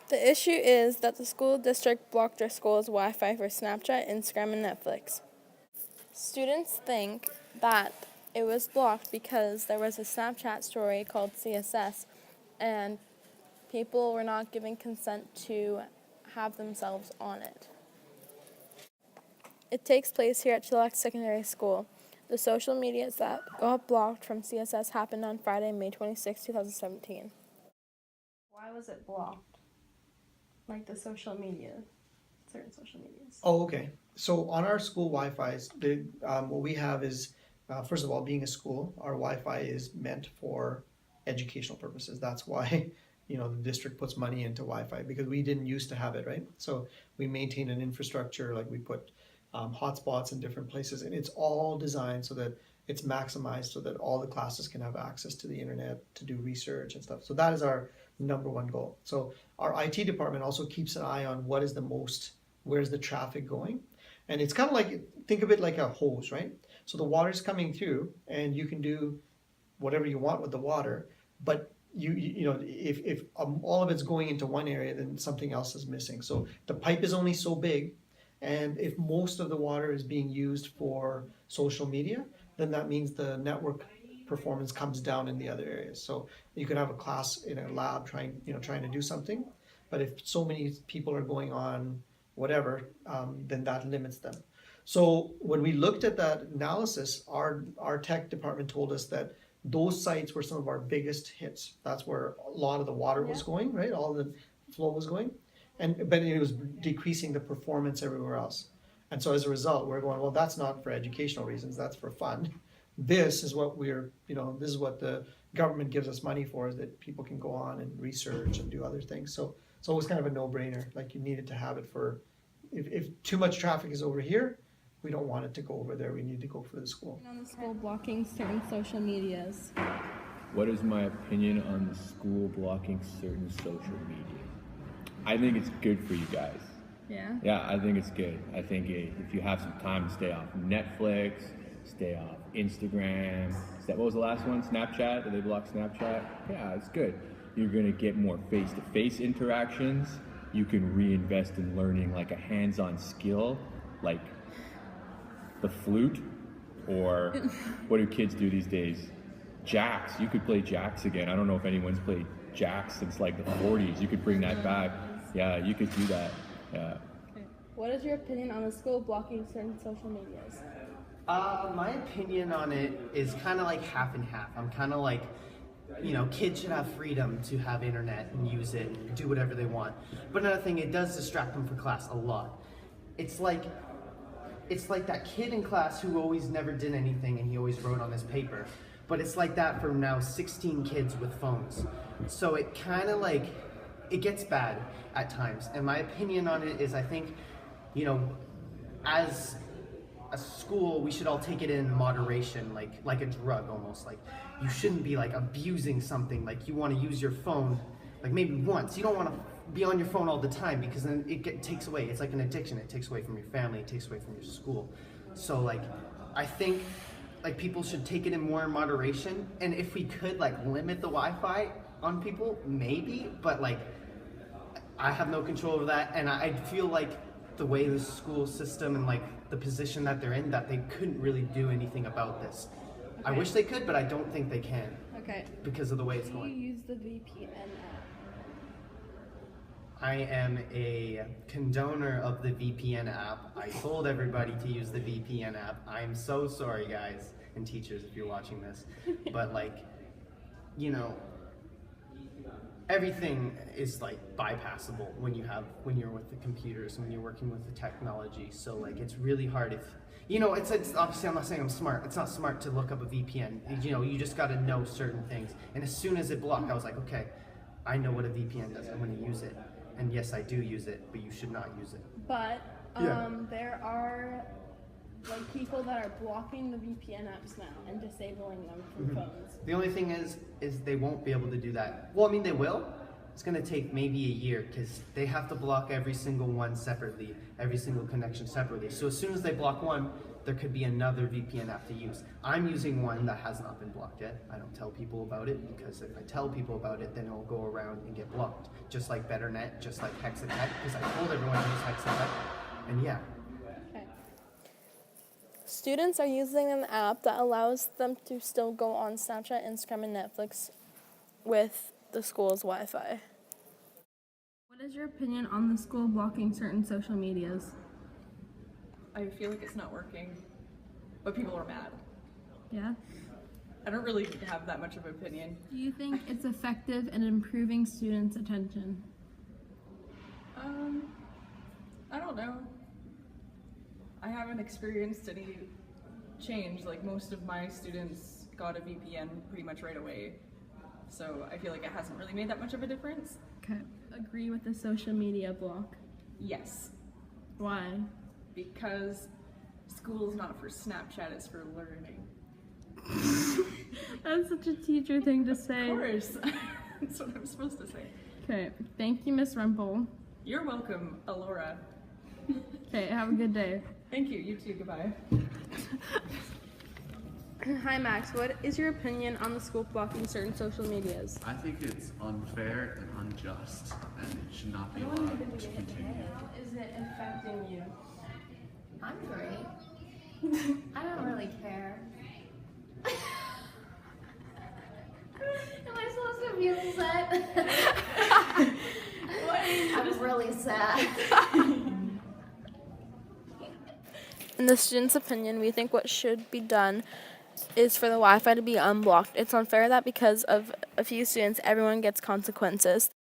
The issue is that the school district blocked our school's Wi-Fi for Snapchat, Instagram, and Netflix. Students think that it was blocked because there was a Snapchat story called CSS, and people were not giving consent to have themselves on it. It takes place here at Chillax Secondary School. The social medias that got blocked from CSS happened on Friday, May 26, 2017. Why was it blocked? Like the social media, certain social medias. Oh, okay. So on our school Wi-Fi's, what we have is, first of all, being a school, our Wi-Fi is meant for educational purposes. That's why, the district puts money into Wi-Fi because we didn't used to have it, right? So we maintain an infrastructure, like we put hotspots in different places, and it's all designed so that it's maximized so that all the classes can have access to the internet to do research and stuff. So that is our number one goal. So our IT department also keeps an eye on where's the traffic going. And it's kind of like, think of it like a hose, right? So the water's coming through and you can do whatever you want with the water, but if all of it's going into one area, then something else is missing. So the pipe is only so big, and if most of the water is being used for social media, then that means the network performance comes down in the other areas. So you could have a class in a lab trying to do something, but if so many people are going on whatever, then that limits them. So when we looked at that analysis, our tech department told us that those sites were some of our biggest hits. That's where a lot of the water was going, right? All the flow was going, but it was decreasing the performance everywhere else. And so as a result, we're going, well, that's not for educational reasons, that's for fun. This is what this is what the government gives us money for, is that people can go on and research and do other things. So it was kind of a no-brainer. Like, you needed to have it for, if too much traffic is over here, we don't want it to go over there. We need to go for the school. On the school blocking certain social medias. What is my opinion on the school blocking certain social media? I think it's good for you guys. Yeah? Yeah, I think it's good. I think if you have some time to stay off Netflix, stay off Instagram. What was the last one? Snapchat? Did they block Snapchat? Yeah, it's good. You're gonna get more face-to-face interactions. You can reinvest in learning like a hands-on skill, like the flute, or what do kids do these days? Jacks. You could play jacks again. I don't know if anyone's played jacks since like the 40s. You could bring that back. Yeah, you could do that. Yeah. Okay. What is your opinion on the school blocking certain social medias? My opinion on it is kind of like half and half. I'm kind of like, kids should have freedom to have internet and use it and do whatever they want. But another thing, it does distract them from class a lot. It's like that kid in class who always never did anything and he always wrote on his paper. But it's like that for now 16 kids with phones. So it kind of like, it gets bad at times. And my opinion on it is, I think, as a school, we should all take it in moderation, like a drug almost. Like, you shouldn't be like abusing something. Like, you want to use your phone like maybe once. You don't want to be on your phone all the time, because then it takes away. It's like an addiction. It takes away from your family. It takes away from your school. So like, I think like people should take it in more in moderation. And if we could like limit the Wi-Fi on people, maybe. But like, I have no control over that, and I feel like the way the school system and like the position that they're in, that they couldn't really do anything about this. Okay. I wish they could, but I don't think they can. Okay. Because of the way it's going. Do you use the VPN app? I am a condoner of the VPN app. I told everybody to use the VPN app. I'm so sorry, guys and teachers, if you're watching this. But like, everything is like bypassable when you're with the computers, when you're working with the technology. So like, it's really hard if it's obviously, I'm not saying I'm smart. It's not smart to look up a VPN. You just got to know certain things. And as soon as it blocked, I was like, okay, I know what a VPN does. I'm going to use it. And yes, I do use it, but you should not use it. But there are like people that are blocking the VPN apps now and disabling them from phones. The only thing is they won't be able to do that. Well, I mean, they will. It's going to take maybe a year, because they have to block every single one separately, every single connection separately. So as soon as they block one, there could be another VPN app to use. I'm using one that has not been blocked yet. I don't tell people about it because if I tell people about it, then it'll go around and get blocked. Just like BetterNet, just like Hexatech, because I told everyone to use Hexatech. And yeah, Students are using an app that allows them to still go on Snapchat, Instagram, and Netflix with the school's Wi-Fi. What is your opinion on the school blocking certain social medias? I feel like it's not working, but people are mad. Yeah? I don't really have that much of an opinion. Do you think it's effective in improving students' attention? I don't know. I haven't experienced any change. Like most of my students got a VPN pretty much right away. So I feel like it hasn't really made that much of a difference. Okay. Agree with the social media block. Yes, Why? because school is not for Snapchat, it's for learning. That's such a teacher thing to say. Of course. That's what I'm supposed to say. Okay. Thank you, Miss Rumpel. You're welcome, Alora. Okay, have a good day. Thank you, you too, goodbye. Hi, Max. What is your opinion on the school blocking certain social medias? I think it's unfair and unjust, and it should not be allowed to continue. How is it affecting you? I'm great. I don't really care. Am I supposed to be upset? I'm really sad. In the student's opinion, we think what should be done is for the Wi-Fi to be unblocked. It's unfair that because of a few students, everyone gets consequences.